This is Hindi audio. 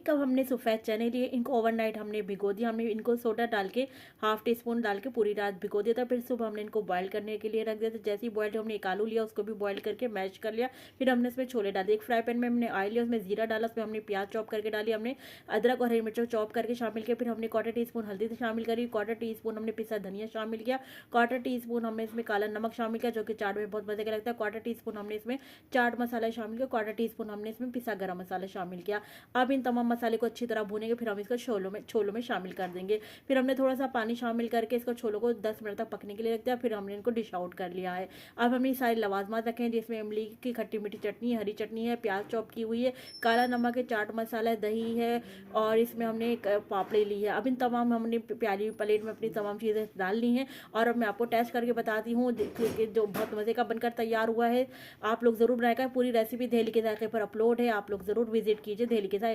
1 कप हमने सफ़ेद चने लिए, इनको ओवरनाइट हमने भिगो दिया। हमने इनको सोडा डाल के हाफ टी स्पून डाल के पूरी रात भिगो दिया था। फिर सुबह हमने इनको बॉयल करने के लिए रख दिया था। जैसे ही बॉयल हमने एक आलू लिया, उसको भी बॉयल करके मैश कर लिया। फिर हमने इसमें छोले डाल दिए। एक फ्राई पैन में हमने ऑयल लिया, उसमें जीरा डाला, उसमें हमने प्याज चॉप करके डाली, हमने अदरक और हरी मिर्च चॉप करके शामिल किया। फिर हमने क्वार्टर टी स्पून हल्दी शामिल करी, क्वार्टर टी स्पून हमने पिसा धनिया शामिल किया, क्वार्टर टी स्पून हमने इसमें काला नमक शामिल किया जो कि चाट में बहुत मजे का लगता है, क्वार्टर टी स्पून हमने इसमें चाट मसाला शामिल किया, क्वार्टर टी स्पून हमने इसमें पिसा गरम मसाला शामिल किया। अब इन तमाम मसाले को अच्छी तरह भूनेंगे, फिर हम इसको छोलों में शामिल कर देंगे। फिर हमने थोड़ा सा पानी शामिल करके इसको छोलों को 10 मिनट तक पकने के लिए रख दिया। फिर हमने इनको डिश आउट कर लिया है। अब हमने सारे लवाजमात रखे हैं, जिसमें इमली की खट्टी मीठी चटनी, हरी चटनी है, प्याज चॉप की हुई है, काला नमक है, चाट मसाला है, दही है और इसमें हमने एक पापड़ी ली है। अब इन तमाम हमने प्याली प्लेट में अपनी तमाम चीज़ें डाल ली हैं और अब मैं आपको टेस्ट करके बताती हूँ कि जो बहुत मज़े का बनकर तैयार हुआ है। आप लोग ज़रूर बनाएगा। पूरी रेसिपी दहली के जायके पर अपलोड है, आप लोग ज़रूर विजिट कीजिए दहली के जायके।